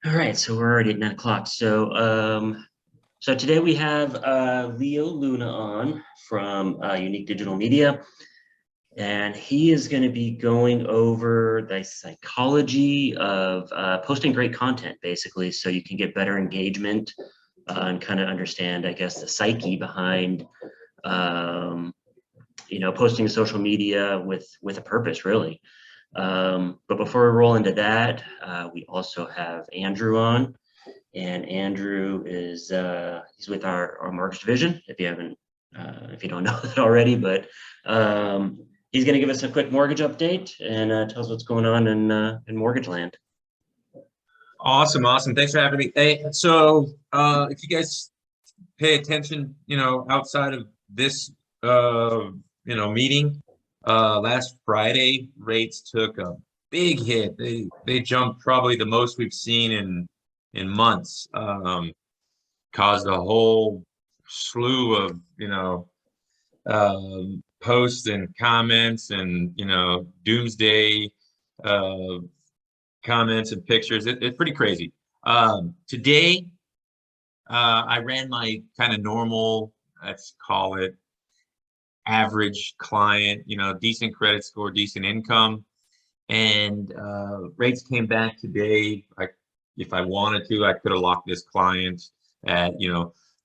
All right, so we're already at 9 o'clock. So today we have Leo Luna on from Unique Digital Media, and he is going to be going over the psychology of posting great content, basically, so you can get better engagement and kind of understand, I guess, the psyche behind, um, posting social media with a purpose, really. But before we roll into that, we also have Andrew on. And Andrew is he's with our mortgage division. If you don't know that already, but he's going to give us a quick mortgage update and tell us what's going on in mortgage land. Awesome. Thanks for having me. Hey, so if you guys pay attention, outside of this, meeting, last Friday, rates took a big hit. They jumped probably the most we've seen in months. Caused a whole slew of, posts and comments and, doomsday uh, comments and pictures. It's pretty crazy. Today, I ran my kind of normal, let's call it average client, decent credit score, decent income. And rates came back today. If I wanted to, I could have locked this client at,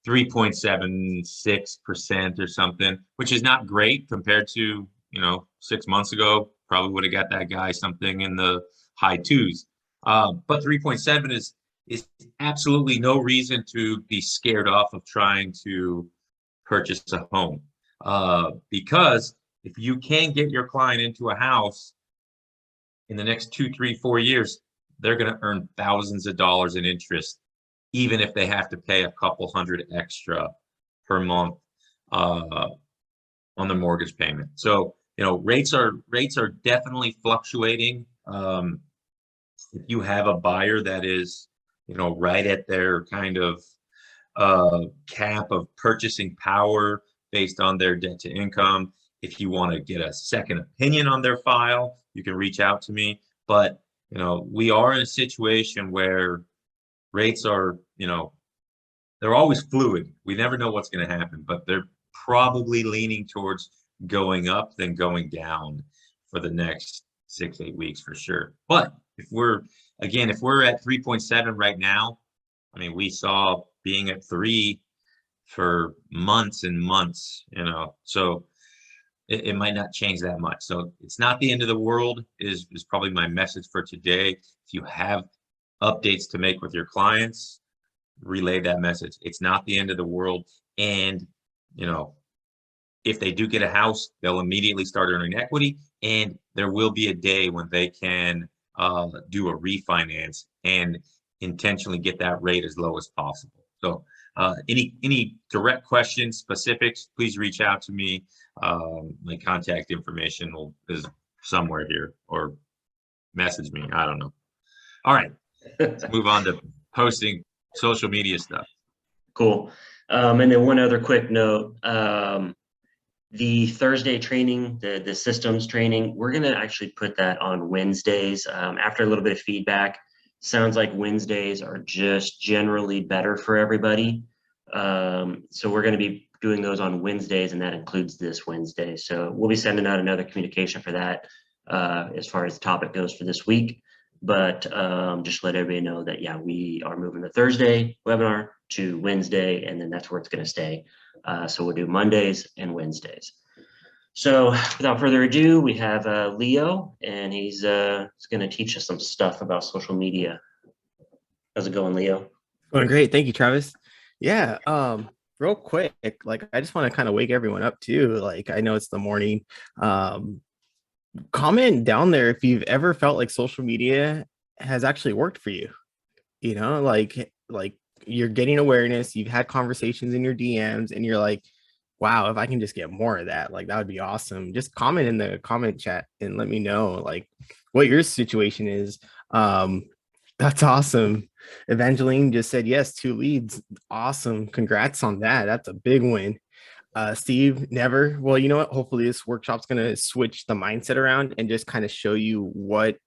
3.76% or something, which is not great compared to, 6 months ago. Probably would have got that guy something in the high twos. But 3.7 is absolutely no reason to be scared off of trying to purchase a home. Because if you can get your client into a house in the next 2, 3, 4 years, they're going to earn thousands of dollars in interest, even if they have to pay a couple hundred extra per month on the mortgage payment. So, rates are definitely fluctuating. If you have a buyer that is, right at their kind of cap of purchasing power based on their debt to income, if you want to get a second opinion on their file, you can reach out to me. But, we are in a situation where rates are, they're always fluid. We never know what's going to happen, but they're probably leaning towards going up than going down for the next 6, 8 weeks for sure. But if we're at 3.7 right now, I mean, we saw being at 3 for months and months, so it might not change that much. So it's not the end of the world is probably my message for today. If you have updates to make with your clients, relay that message. It's not the end of the world. And, if they do get a house, they'll immediately start earning equity. And there will be a day when they can do a refinance and intentionally get that rate as low as possible. So any direct questions, specifics, please reach out to me. My contact information is somewhere here, or message me. I don't know. All right, let's move on to posting social media stuff. Cool. And then one other quick note. The Thursday training, the systems training, we're going to actually put that on Wednesdays. After a little bit of feedback, sounds like Wednesdays are just generally better for everybody. So we're going to be doing those on Wednesdays, and that includes this Wednesday. So we'll be sending out another communication for that as far as the topic goes for this week. But just let everybody know that, yeah, we are moving the Thursday webinar to Wednesday, and then that's where it's going to stay. So we'll do Mondays and Wednesdays. So without further ado, we have Leo, and he's going to teach us some stuff about social media. How's it going, Leo? Going great. Thank you, Travis. Yeah. Real quick, like I just want to kind of wake everyone up too. Like I know it's the morning. Comment down there if you've ever felt like social media has actually worked for you. Like you're getting awareness, you've had conversations in your DMs, and you're like, wow, if I can just get more of that, like that would be awesome. Just comment in the comment chat and let me know like what your situation is. That's awesome. Evangeline just said yes, 2 leads. Awesome. Congrats on that. That's a big win. Steve, never. Well, you know what? Hopefully this workshop's going to switch the mindset around and just kind of show you what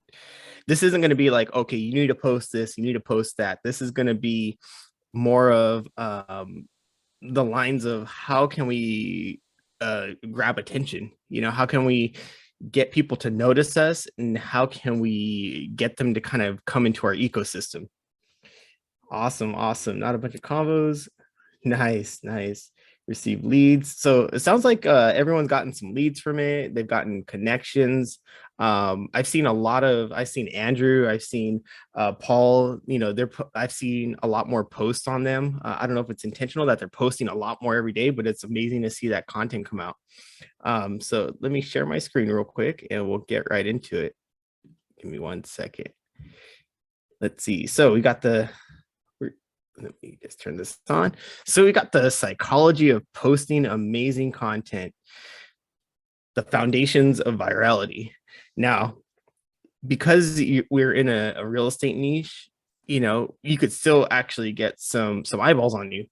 this isn't going to be like, okay, you need to post this, you need to post that. This is going to be more of the lines of how can we grab attention? You know, how can we get people to notice us, and how can we get them to kind of come into our ecosystem? Awesome, awesome. Not a bunch of combos. Nice, nice. Receive leads. So it sounds like everyone's gotten some leads from it. They've gotten connections. I've seen I've seen Andrew, I've seen Paul, you know, I've seen a lot more posts on them. I don't know if it's intentional that they're posting a lot more every day, but it's amazing to see that content come out. So let me share my screen real quick and we'll get right into it. Give me 1 second. Let's see. So we got let me just turn this on. So we got the psychology of posting amazing content, the foundations of virality. Now, because we're in a real estate niche, you know, you could still actually get some eyeballs on you.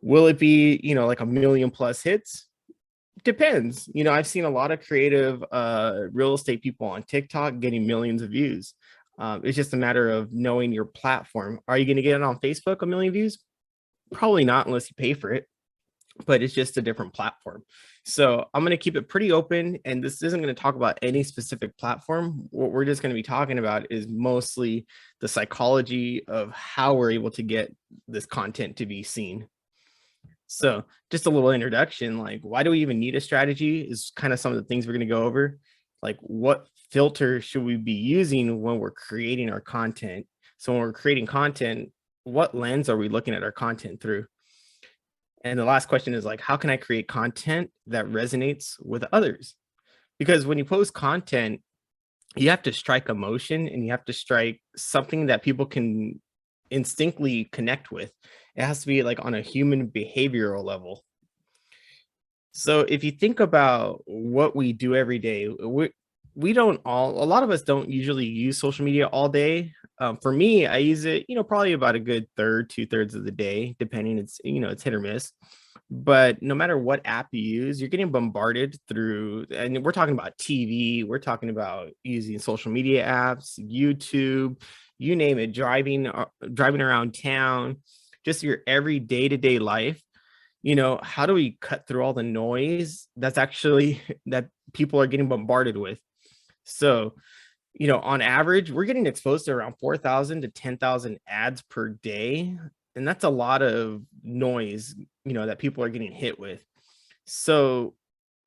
Will it be, you know, like 1 million plus hits? Depends. You know, I've seen a lot of creative real estate people on TikTok getting millions of views. It's just a matter of knowing your platform. Are you going to get it on Facebook, 1 million views? Probably not unless you pay for it, but it's just a different platform. So I'm going to keep it pretty open, and this isn't going to talk about any specific platform. What we're just going to be talking about is mostly the psychology of how we're able to get this content to be seen. So just a little introduction, like why do we even need a strategy is kind of some of the things we're going to go over. Like what filter should we be using when we're creating our content? So when we're creating content, what lens are we looking at our content through? And the last question is like, how can I create content that resonates with others? Because when you post content, you have to strike emotion and you have to strike something that people can instinctively connect with. It has to be like on a human behavioral level. So if you think about what we do every day, a lot of us don't usually use social media all day. For me, I use it, you know, probably about a good third, 2/3 of the day, depending. It's, you know, it's hit or miss. But no matter what app you use, you're getting bombarded through, and we're talking about TV, we're talking about using social media apps, YouTube, you name it, driving around town, just your every day-to-day life. You know, how do we cut through all the noise that's actually that people are getting bombarded with? So, you know, on average, we're getting exposed to around 4,000 to 10,000 ads per day. And that's a lot of noise, you know, that people are getting hit with. So,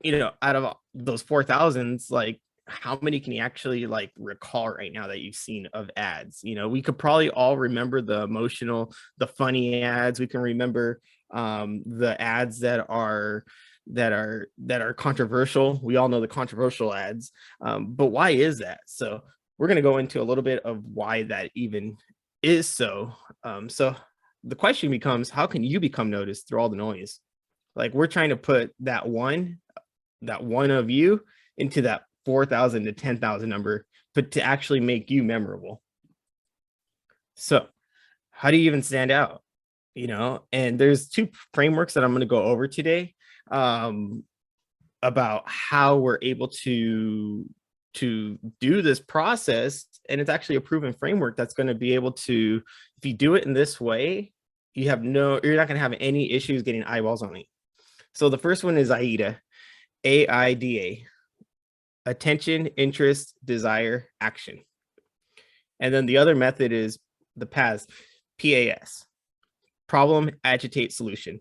you know, out of those 4,000s, like how many can you actually like recall right now that you've seen of ads? You know, we could probably all remember the emotional, the funny ads. We can remember the ads that are controversial. We all know the controversial ads, but why is that? So we're going to go into a little bit of why that even is so. So the question becomes, how can you become noticed through all the noise? Like we're trying to put that one of you into that 4,000 to 10,000 number, but to actually make you memorable. So how do you even stand out? You know, and there's 2 frameworks that I'm going to go over today about how we're able to do this process. And it's actually a proven framework that's going to be able to, if you do it in this way, you're not going to have any issues getting eyeballs on it. So the first one is AIDA, AIDA, attention, interest, desire, action. And then the other method is the PAS, PAS, problem, agitate, solution.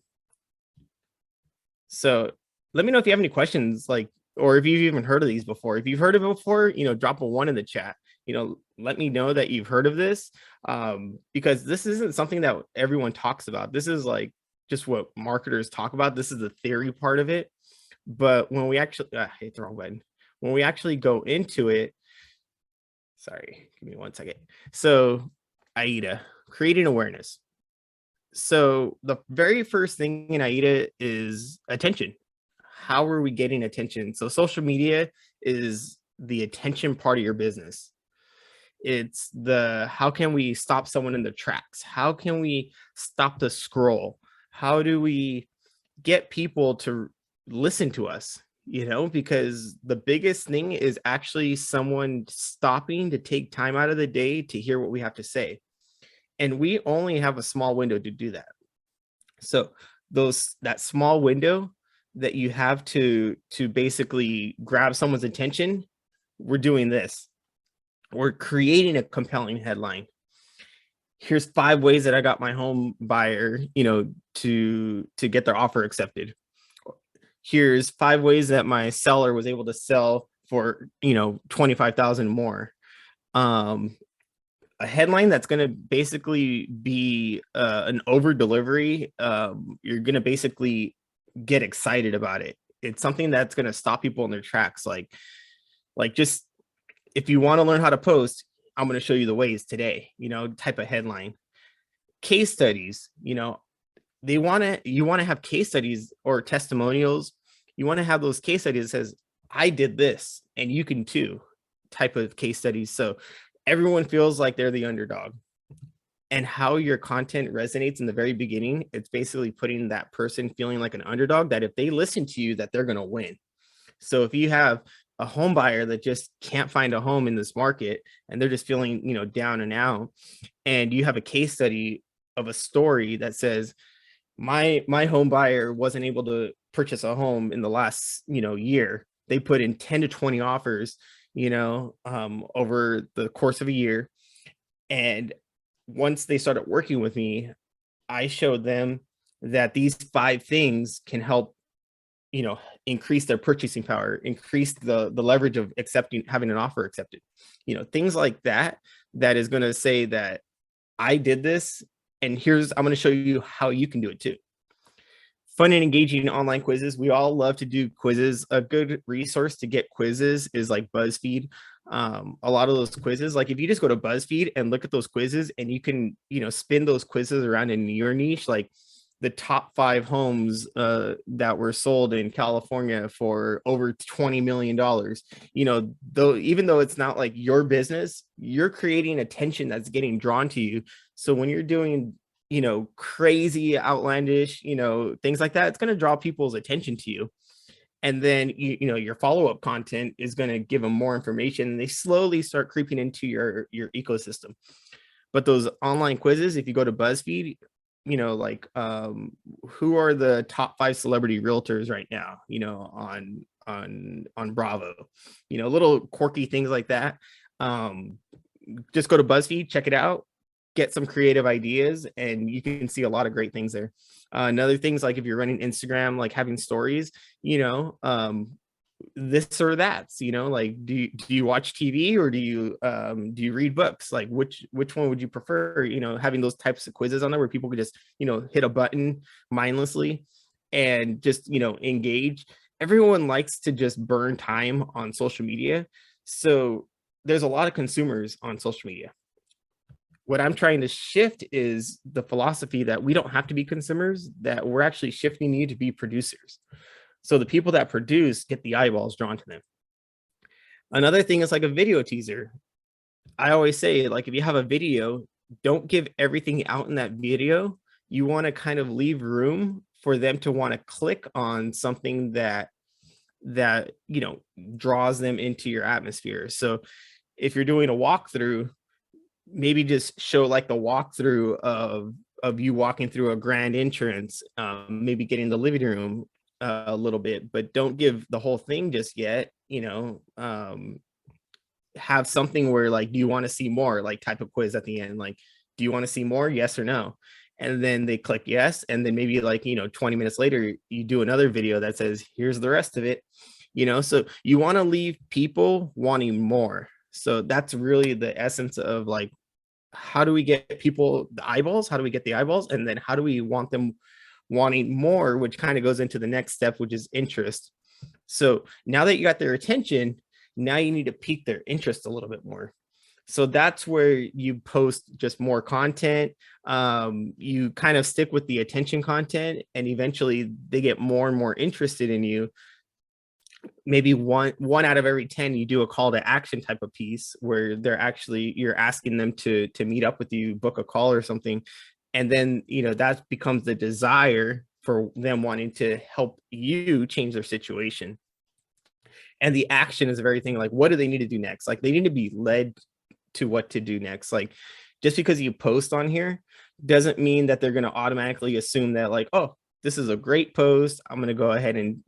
So let me know if you have any questions, like, or if you've even heard of these before. If you've heard of it before, you know, drop a 1 in the chat. You know, let me know that you've heard of this, because this isn't something that everyone talks about. This is like just what marketers talk about. This is the theory part of it. But when we actually, hit the wrong button. When we actually go into it, sorry, give me 1 second. So AIDA, creating awareness. So the very first thing in AIDA is attention. How are we getting attention? So social media is the attention part of your business. It's how can we stop someone in their tracks? How can we stop the scroll? How do we get people to listen to us? because the biggest thing is actually someone stopping to take time out of the day to hear what we have to say. And we only have a small window to do that. So that small window that you have to basically grab someone's attention, we're doing this. We're creating a compelling headline. Here's 5 ways that I got my home buyer, to get their offer accepted. Here's 5 ways that my seller was able to sell for, 25,000 more. A headline that's going to basically be an over delivery. You're going to basically get excited about it. It's something that's going to stop people in their tracks. Like just, if you want to learn how to post, I'm going to show you the ways today, type of headline. Case studies, you want to have case studies or testimonials. You want to have those case studies that says, I did this and you can too, type of case studies. So everyone feels like they're the underdog. And how your content resonates in the very beginning, it's basically putting that person feeling like an underdog, that if they listen to you, that they're going to win. So if you have a home buyer that just can't find a home in this market and they're just feeling, down and out, and you have a case study of a story that says, my home buyer wasn't able to purchase a home in the last, year. They put in 10 to 20 offers, over the course of a year. And once they started working with me, I showed them that these 5 things can help, increase their purchasing power, increase the leverage of having an offer accepted, things like that is going to say that I did this. And I'm going to show you how you can do it too. Fun and engaging online quizzes. We all love to do quizzes. A good resource to get quizzes is like BuzzFeed. A lot of those quizzes, like if you just go to BuzzFeed and look at those quizzes and you can, spin those quizzes around in your niche, like the top 5 homes that were sold in California for over $20 million, even though it's not like your business, you're creating attention that's getting drawn to you. So when you're doing, crazy, outlandish, things like that, it's going to draw people's attention to you. And then, your follow-up content is going to give them more information, and they slowly start creeping into your ecosystem. But those online quizzes, if you go to BuzzFeed, who are the top 5 celebrity realtors right now, on Bravo, little quirky things like that. Just go to BuzzFeed, check it out, get some creative ideas, and you can see a lot of great things there. Another things, like if you're running Instagram, like having stories, this or that, like do you watch TV or do you read books? Like which one would you prefer? Having those types of quizzes on there where people could just hit a button mindlessly and just engage. Everyone likes to just burn time on social media, so there's a lot of consumers on social media. What I'm trying to shift is the philosophy that we don't have to be consumers, that we're actually shifting you to be producers. So the people that produce get the eyeballs drawn to them. Another thing is like a video teaser. I always say, like, if you have a video, don't give everything out in that video. You want to kind of leave room for them to want to click on something that draws them into your atmosphere. So if you're doing a walkthrough, maybe just show like the walkthrough of you walking through a grand entrance, maybe getting the living room a little bit, but don't give the whole thing just yet. Have something where, like, do you want to see more, like type of quiz at the end, like, do you want to see more, yes or no? And then they click yes, and then maybe 20 minutes later you do another video that says here's the rest of it. So you want to leave people wanting more. So that's really the essence of, like, how do we get people the eyeballs? How do we get the eyeballs? And then how do we want them wanting more, which kind of goes into the next step, which is interest. So now that you got their attention, now you need to pique their interest a little bit more. So that's where you post just more content. You kind of stick with the attention content, and eventually they get more and more interested in you. Maybe one out of every 10, you do a call to action type of piece where you're asking them to meet up with you, book a call or something. And then, that becomes the desire for them wanting to help you change their situation. And the action is the very thing. Like, what do they need to do next? Like, they need to be led to what to do next. Like, just because you post on here doesn't mean that they're going to automatically assume that, like, oh, this is a great post, I'm going to go ahead and,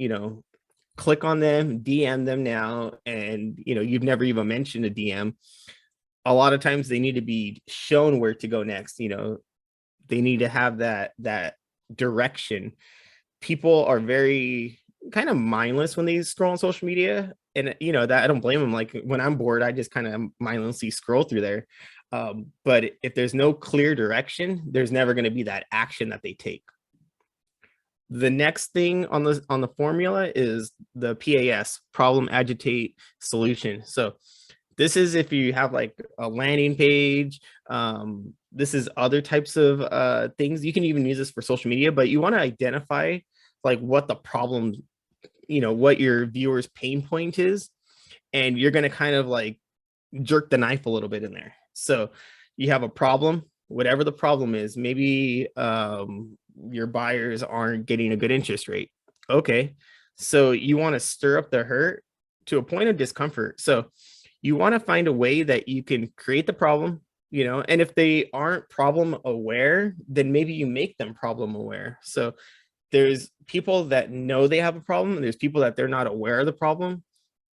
click on them, DM them now. And, you've never even mentioned a DM. A lot of times they need to be shown where to go next. They need to have that direction. People are very kind of mindless when they scroll on social media, and that I don't blame them. Like, when I'm bored, I just kind of mindlessly scroll through there. But if there's no clear direction, there's never going to be that action that they take. The next thing on the formula is the PAS, problem, agitate, solution. So this is if you have like a landing page. This is other types of things. You can even use this for social media, but you want to identify like what the problem, what your viewers' pain point is. And you're going to kind of like jerk the knife a little bit in there. So you have a problem, whatever the problem is. Maybe your buyers aren't getting a good interest rate. Okay. So you want to stir up the hurt to a point of discomfort. So you want to find a way that you can create the problem, and if they aren't problem aware, then maybe you make them problem aware. So there's people that know they have a problem, and there's people that they're not aware of the problem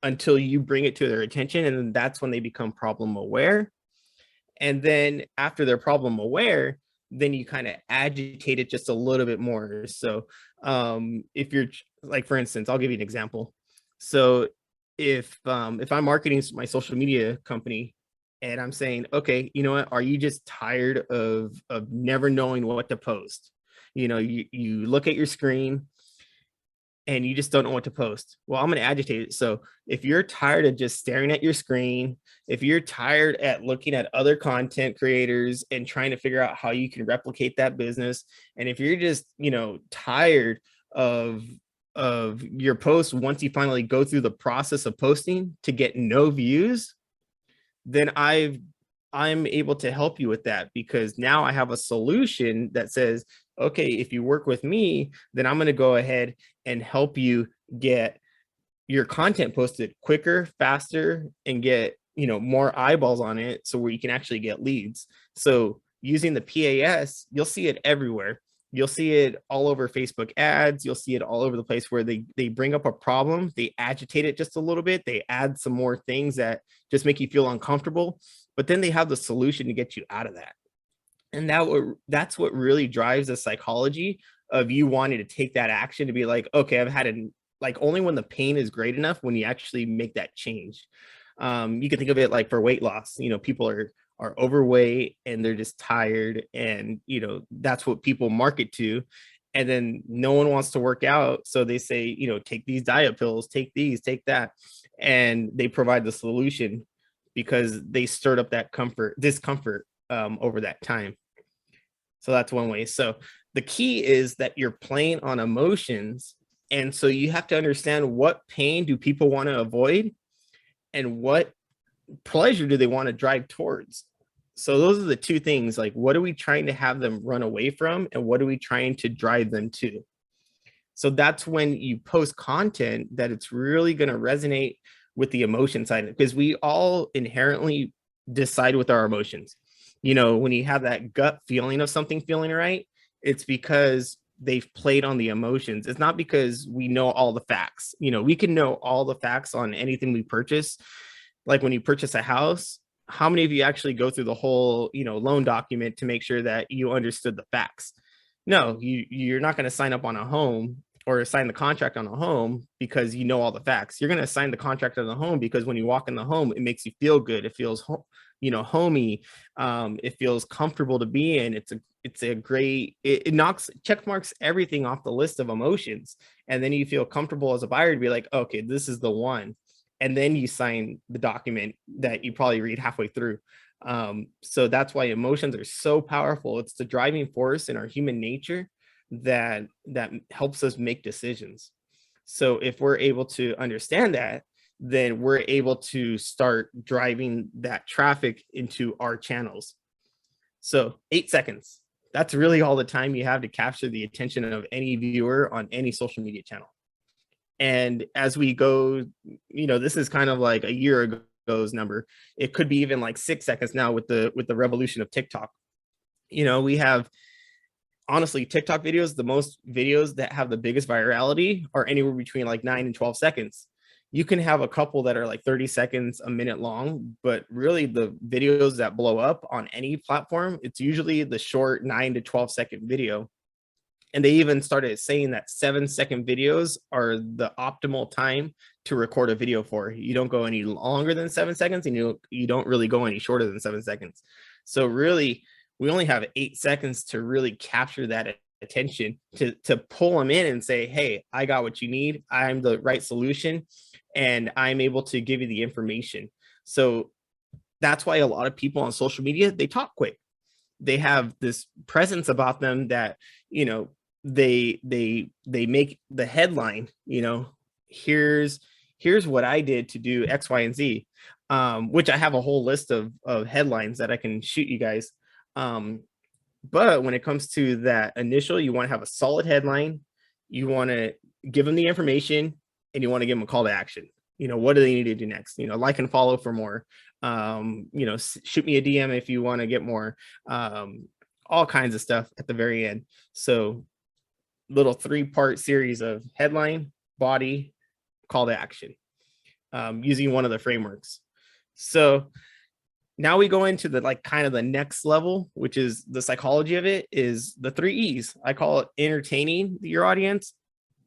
until you bring it to their attention. And then that's when they become problem aware. And then after they're problem aware, then you kind of agitate it just a little bit more. So if you're like, for instance, I'll give you an example. So if I'm marketing my social media company and I'm saying, okay, you know what, are you just tired of never knowing what to post? You look at your screen and you just don't know what to post. Well, I'm going to agitate it. So if you're tired of just staring at your screen, if you're tired at looking at other content creators and trying to figure out how you can replicate that business, and if you're just, tired of your post once you finally go through the process of posting to get no views, then I'm able to help you with that, because now I have a solution that says, okay, if you work with me, then I'm going to go ahead and help you get your content posted quicker, faster, and get, more eyeballs on it, so where you can actually get leads. So using the PAS, you'll see it everywhere. You'll see it all over Facebook ads. You'll see it all over the place where they bring up a problem, they agitate it just a little bit, they add some more things that just make you feel uncomfortable, but then they have the solution to get you out of that. And that's what really drives the psychology of you wanting to take that action, to be like, okay, I've had it, like, only when the pain is great enough, when you actually make that change. You can think of it like for weight loss. People are overweight and they're just tired, and that's what people market to. And then no one wants to work out, so they say, take these diet pills, take these, take that, and they provide the solution because they stirred up that discomfort over that time. So that's one way. So the key is that you're playing on emotions, and so you have to understand what pain do people want to avoid and what pleasure do they want to drive towards. So those are the two things. Like, what are we trying to have them run away from, and what are we trying to drive them to? So that's when you post content that it's really going to resonate with the emotion side, because we all inherently decide with our emotions. When you have that gut feeling of something feeling right, it's because they've played on the emotions. It's not because we know all the facts. We can know all the facts on anything we purchase. Like when you purchase a house, how many of you actually go through the whole, loan document to make sure that you understood the facts? No, you're not going to sign up on a home or sign the contract on a home because you know all the facts. You're going to sign the contract on the home because when you walk in the home, it makes you feel good. It feels, homey. It feels comfortable to be in. It's a great, it knocks, check marks everything off the list of emotions. And then you feel comfortable as a buyer to be like, okay, this is the one. And then you sign the document that you probably read halfway through. So that's why emotions are so powerful. It's the driving force in our human nature that helps us make decisions. So if we're able to understand that, then we're able to start driving that traffic into our channels. So 8 seconds. That's really all the time you have to capture the attention of any viewer on any social media channel. And as we go, this is kind of like a year ago's number. It could be even like 6 seconds now with the revolution of TikTok. We have, honestly, TikTok videos, the most videos that have the biggest virality are anywhere between like 9 and 12 seconds. You can have a couple that are like 30 seconds, a minute long, but really the videos that blow up on any platform, it's usually the short 9 to 12-second video. And they even started saying that 7-second videos are the optimal time to record a video for. You don't go any longer than 7 seconds, and you don't really go any shorter than 7 seconds. So really, we only have 8 seconds to really capture that attention, to pull them in and say, hey, I got what you need. I'm the right solution, and I'm able to give you the information. So that's why a lot of people on social media, they talk quick. They have this presence about them that, they make the headline, here's what I did to do X, Y, and Z, which I have a whole list of headlines that I can shoot you guys. But when it comes to that initial, you want to have a solid headline, you want to give them the information, and you want to give them a call to action. What do they need to do next? Like and follow for more. Shoot me a DM if you want to get more. All kinds of stuff at the very end. So little 3-part series of headline, body, call to action, using one of the frameworks. So now we go into the kind of the next level, which is the psychology of it, is the 3 E's. I call it entertaining your audience,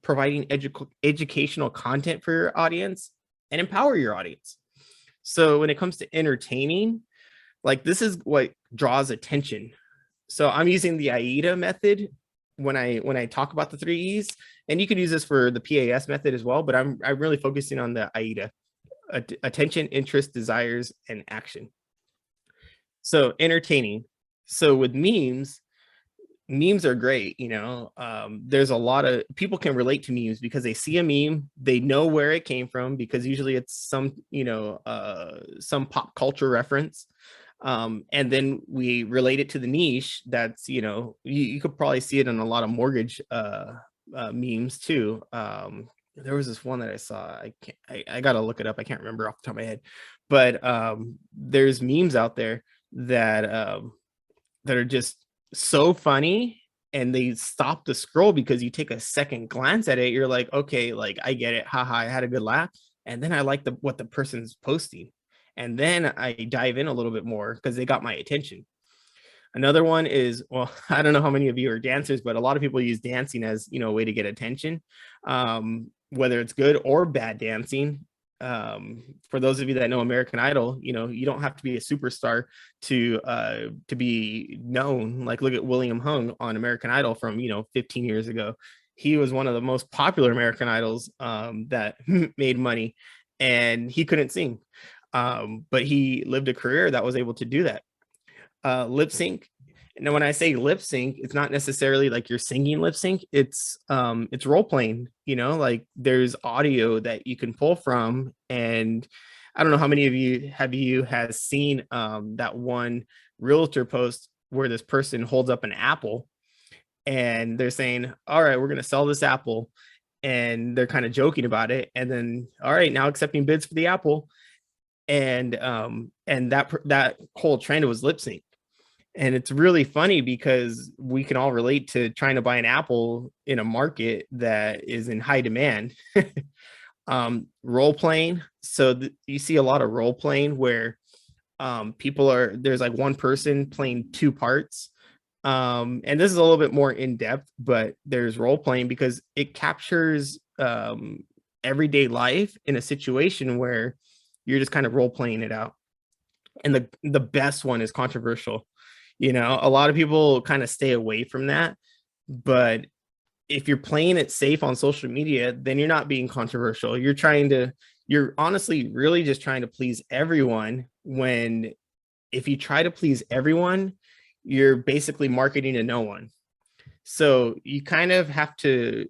providing educational content for your audience, and empower your audience. So when it comes to entertaining, this is what draws attention. So I'm using the AIDA method when I talk about the 3 E's, and you can use this for the PAS method as well, but I'm really focusing on the AIDA: attention, interest, desires, and action. So entertaining. So with memes are great. There's a lot of people can relate to memes because they see a meme, they know where it came from, because usually it's some pop culture reference. And then we relate it to the niche. That's, you could probably see it in a lot of mortgage memes too. There was this one that I saw. I got to look it up. I can't remember off the top of my head, but there's memes out there that are just so funny, and they stop the scroll because you take a second glance at it. You're like, okay, I get it. Haha, I had a good laugh. And then I like what the person's posting. And then I dive in a little bit more because they got my attention. Another one is, well, I don't know how many of you are dancers, but a lot of people use dancing as, a way to get attention, whether it's good or bad dancing. For those of you that know American Idol, you don't have to be a superstar to be known. Look at William Hung on American Idol from, 15 years ago. He was one of the most popular American Idols that made money, and he couldn't sing. But he lived a career that was able to do that. Lip sync. Now, when I say lip sync, it's not necessarily like you're singing lip sync. It's role playing. There's audio that you can pull from, and I don't know how many of you has seen that one realtor post where this person holds up an apple, and they're saying, "All right, we're going to sell this apple," and they're kind of joking about it, and then, "All right, now accepting bids for the apple." And that whole trend was lip sync. And it's really funny because we can all relate to trying to buy an apple in a market that is in high demand. Role playing. So you see a lot of role playing where there's one person playing 2 parts. And this is a little bit more in depth, but there's role playing because it captures everyday life in a situation where you're just kind of role playing it out. And the best one is controversial. A lot of people kind of stay away from that, but if you're playing it safe on social media, then you're not being controversial. You're honestly really just trying to please everyone, when if you try to please everyone, you're basically marketing to no one. So you kind of have to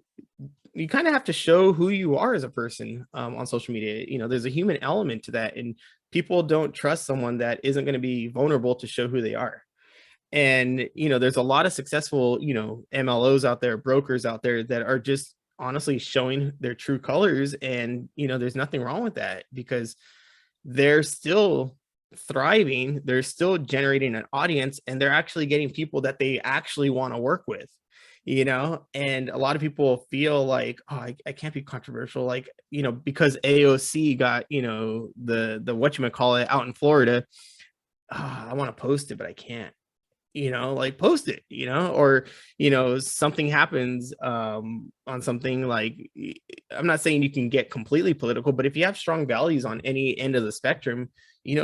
show who you are as a person on social media. There's a human element to that, and people don't trust someone that isn't going to be vulnerable to show who they are. And, there's a lot of successful, MLOs out there, brokers out there that are just honestly showing their true colors. And, there's nothing wrong with that, because they're still thriving, they're still generating an audience, and they're actually getting people that they actually want to work with. And a lot of people feel like, oh, I can't be controversial, like, because AOC got, the whatchamacallit out in Florida. I want to post it, but I can't, like post it, or, something happens on something like, I'm not saying you can get completely political, but if you have strong values on any end of the spectrum,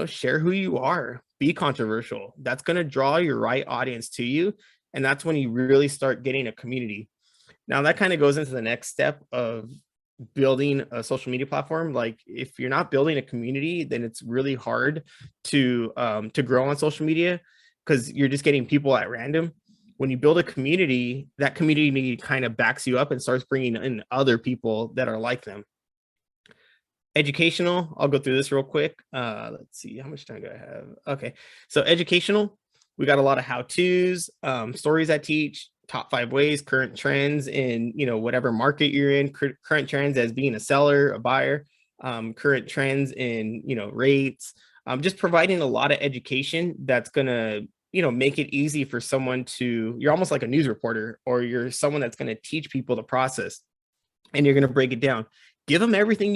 share who you are, be controversial. That's going to draw your right audience to you. And that's when you really start getting a community. Now that kind of goes into the next step of building a social media platform. Like, if you're not building a community, then it's really hard to grow on social media, because you're just getting people at random. When you build a community, that community kind of backs you up and starts bringing in other people that are like them. Educational, I'll go through this real quick. Let's see, how much time do I have? Okay, so educational, we got a lot of how-tos, stories I teach, top 5 ways, current trends in whatever market you're in, current trends as being a seller, a buyer, current trends in rates, just providing a lot of education that's gonna make it easy for someone to, you're almost like a news reporter, or you're someone that's going to teach people the process, and you're going to break it down, give them everything,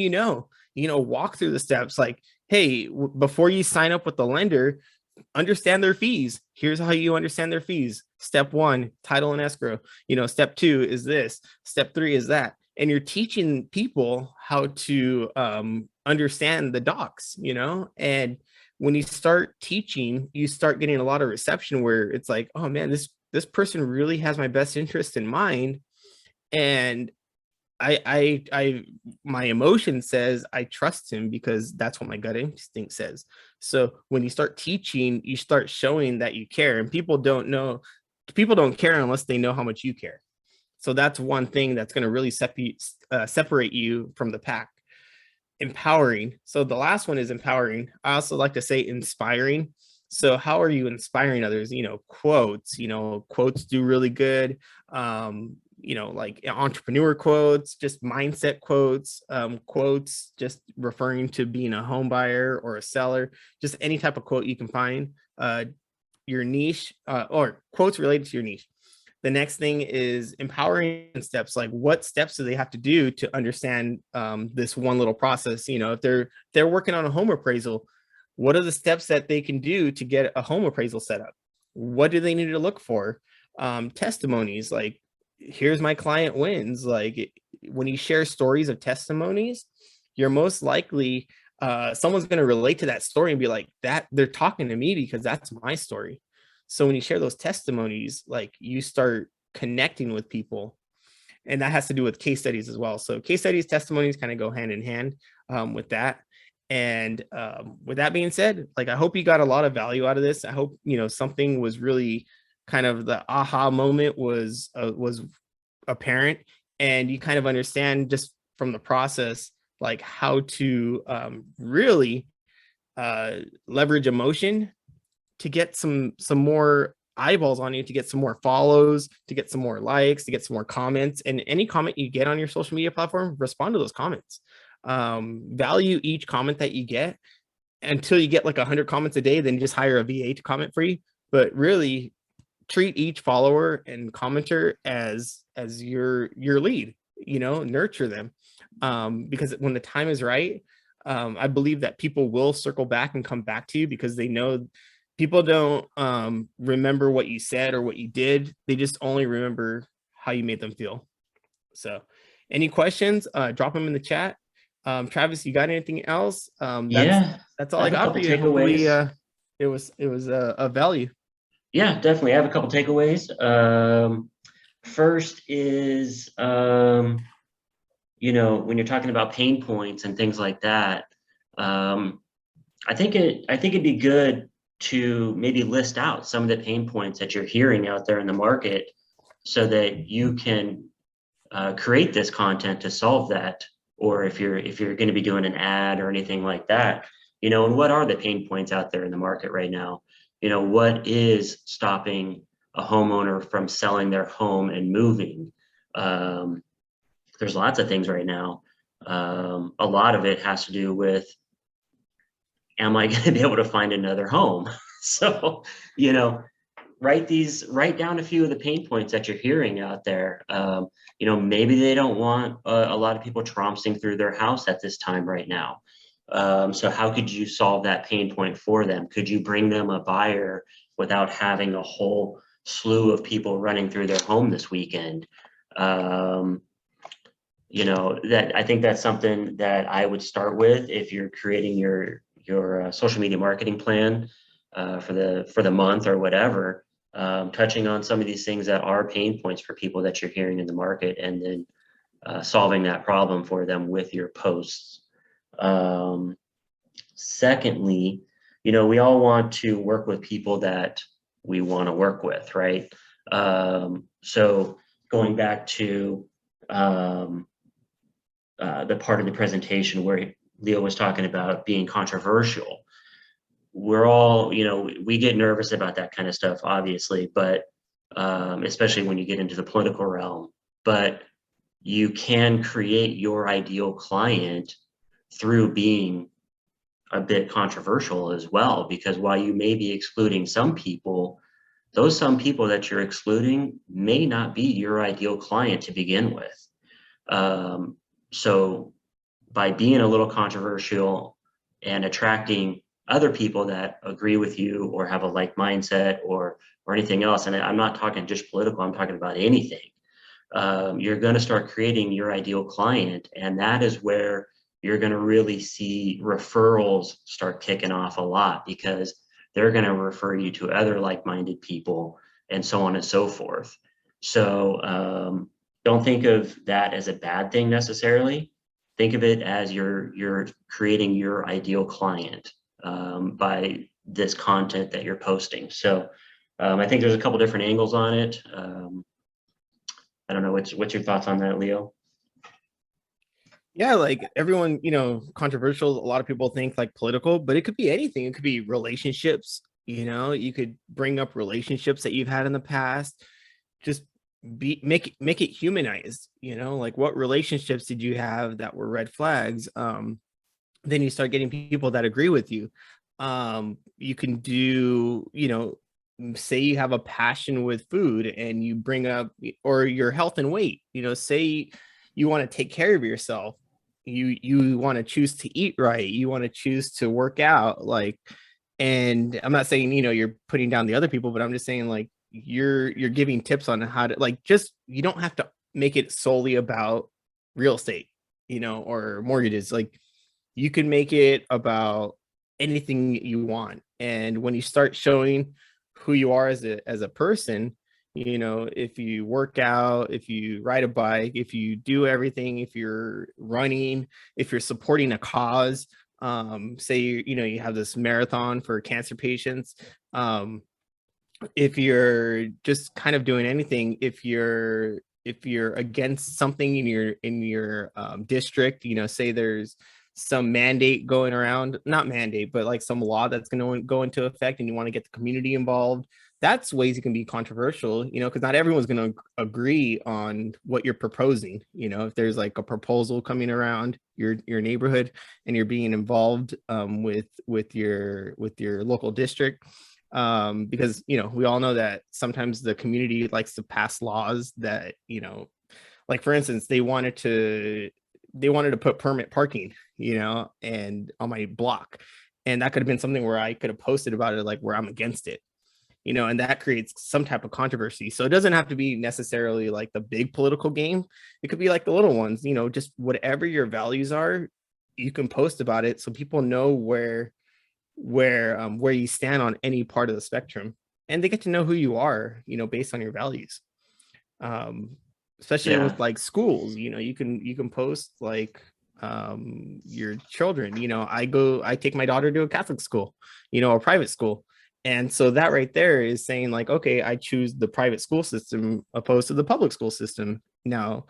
walk through the steps, like, hey, before you sign up with the lender, understand their fees. Here's how you understand their fees. Step 1, title and escrow. Step 2 is this. Step 3 is that. And you're teaching people how to understand the docs, and when you start teaching, you start getting a lot of reception where it's like, oh man, this person really has my best interest in mind. And my emotion says I trust him, because that's what my gut instinct says. So when you start teaching, you start showing that you care, and people don't care unless they know how much you care. So that's one thing that's going to really separate you from the pack. Empowering. So the last one is empowering. I also like to say inspiring. So how are you inspiring others? Quotes do really good. Like entrepreneur quotes, just mindset quotes, quotes just referring to being a home buyer or a seller, just any type of quote you can find, your niche, or quotes related to your niche. The next thing is empowering steps. Like, what steps do they have to do to understand this one little process? If they're working on a home appraisal, what are the steps that they can do to get a home appraisal set up? What do they need to look for? Testimonies, like, here's my client wins. Like, when you share stories of testimonies, you're most likely someone's going to relate to that story and be like, that they're talking to me because that's my story. So when you share those testimonies, like, you start connecting with people, and that has to do with case studies as well. So case studies, testimonies kind of go hand in hand with that. And with that being said, like, I hope you got a lot of value out of this. I hope, something was really kind of the aha moment was apparent, and you kind of understand just from the process, like, how to really leverage emotion to get some more eyeballs on you, to get some more follows, to get some more likes, to get some more comments. And any comment you get on your social media platform, respond to those comments. Value each comment that you get until you get like 100 comments a day, then just hire a VA to comment for you. But really treat each follower and commenter as your lead, nurture them. Because when the time is right, I believe that people will circle back and come back to you, because they know people don't remember what you said or what you did. They just only remember how you made them feel. So any questions, drop them in the chat. Travis, you got anything else? That's all I got for you. Hopefully it was a value. Yeah, definitely. I have a couple takeaways. First is, when you're talking about pain points and things like that, I think it'd be good to maybe list out some of the pain points that you're hearing out there in the market, so that you can create this content to solve that. Or if you're going to be doing an ad or anything like that, and what are the pain points out there in the market right now? What is stopping a homeowner from selling their home and moving? there's lots of things right now. A lot of it has to do with, am I going to be able to find another home? So, you know, write down a few of the pain points that you're hearing out there. You know, maybe they don't want a lot of people trouncing through their house at this time right now. So how could you solve that pain point for them? Could you bring them a buyer without having a whole slew of people running through their home this weekend? You know, that I think that's something that I would start with if you're creating your social media marketing plan for the month or whatever. Touching on some of these things that are pain points for people that you're hearing in the market, and then solving that problem for them with your posts. Secondly, you know, we all want to work with people that we want to work with, right? So going back to the part of the presentation where Leo was talking about being controversial, we're all, you know, we get nervous about that kind of stuff, obviously, but especially when you get into the political realm. But you can create your ideal client through being a bit controversial as well, because while you may be excluding some people, those some people that you're excluding may not be your ideal client to begin with. So by being a little controversial and attracting other people that agree with you or have a like mindset or anything else, and I'm not talking just political, I'm talking about anything, you're going to start creating your ideal client, and that is where you're going to really see referrals start kicking off a lot, because they're going to refer you to other like-minded people and so on and so forth. So don't think of that as a bad thing necessarily. Think of it as you're creating your ideal client by this content that you're posting. So I think there's a couple different angles on it. I don't know, what's your thoughts on that, Leo? Yeah, like everyone, you know, controversial. A lot of people think like political, but it could be anything. It could be relationships. You know, you could bring up relationships that you've had in the past. Just make it humanized. You know, like what relationships did you have that were red flags? Then you start getting people that agree with you. You can do, you know, say you have a passion with food and you bring up, or your health and weight. You know, say you want to take care of yourself, you want to choose to eat right, you want to choose to work out, like, and I'm not saying, you know, you're putting down the other people, but I'm just saying like you're giving tips on how to, like, just, you don't have to make it solely about real estate, you know, or mortgages. Like you can make it about anything you want. And when you start showing who you are as a person, you know, if you work out, if you ride a bike, if you do everything, if you're running, if you're supporting a cause, say you know, you have this marathon for cancer patients, if you're just kind of doing anything, if you're against something in your district, you know, say there's some mandate going around, not mandate, but like some law that's going to go into effect and you want to get the community involved, that's ways you can be controversial, you know, because not everyone's going to agree on what you're proposing. You know, if there's like a proposal coming around your neighborhood and you're being involved with your local district, because, you know, we all know that sometimes the community likes to pass laws that, you know, like for instance, they wanted to put permit parking, you know, and on my block, and that could have been something where I could have posted about it, like where I'm against it, you know, and that creates some type of controversy. So it doesn't have to be necessarily like the big political game. It could be like the little ones, you know, just whatever your values are, you can post about it so people know where you stand on any part of the spectrum, and they get to know who you are, you know, based on your values. Especially with like schools, you know, you can post like your children, you know, I take my daughter to a Catholic school, you know, a private school. And so that right there is saying like, okay, I choose the private school system opposed to the public school system. Now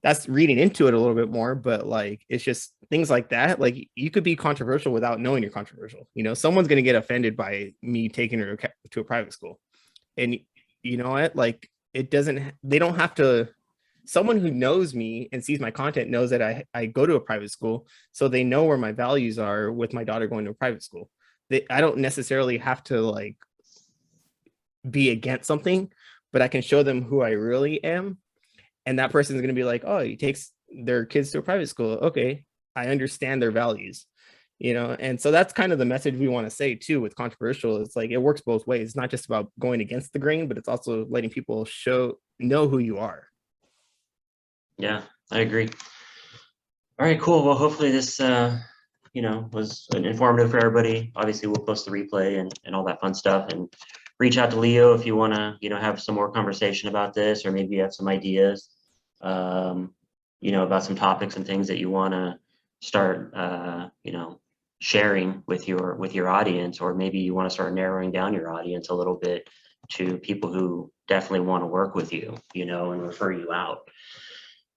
that's reading into it a little bit more, but like, it's just things like that. Like you could be controversial without knowing you're controversial. You know, someone's going to get offended by me taking her to a private school. And you know what, like they don't have to someone who knows me and sees my content knows that I go to a private school, so they know where my values are with my daughter going to a private school. I don't necessarily have to like be against something, but I can show them who I really am. And that person is going to be like, oh, he takes their kids to a private school. Okay, I understand their values, you know? And so that's kind of the message we want to say too with controversial. It's like, it works both ways. It's not just about going against the grain, but it's also letting people know who you are. Yeah, I agree. All right, cool. Well, hopefully this, was informative for everybody. Obviously, we'll post the replay and all that fun stuff, and reach out to Leo if you want to, have some more conversation about this, or maybe you have some ideas, about some topics and things that you want to start, sharing with your audience, or maybe you want to start narrowing down your audience a little bit to people who definitely want to work with you, and refer you out.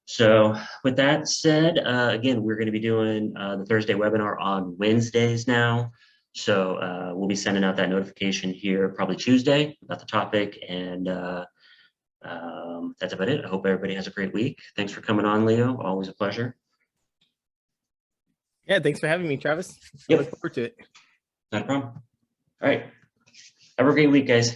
So with that said, again, we're going to be doing the Thursday webinar on Wednesdays now. So we'll be sending out that notification here probably Tuesday about the topic. And that's about it. I hope everybody has a great week. Thanks for coming on, Leo. Always a pleasure. Yeah, thanks for having me, Travis. Yep. I look forward to it. Not a problem. All right. Have a great week, guys.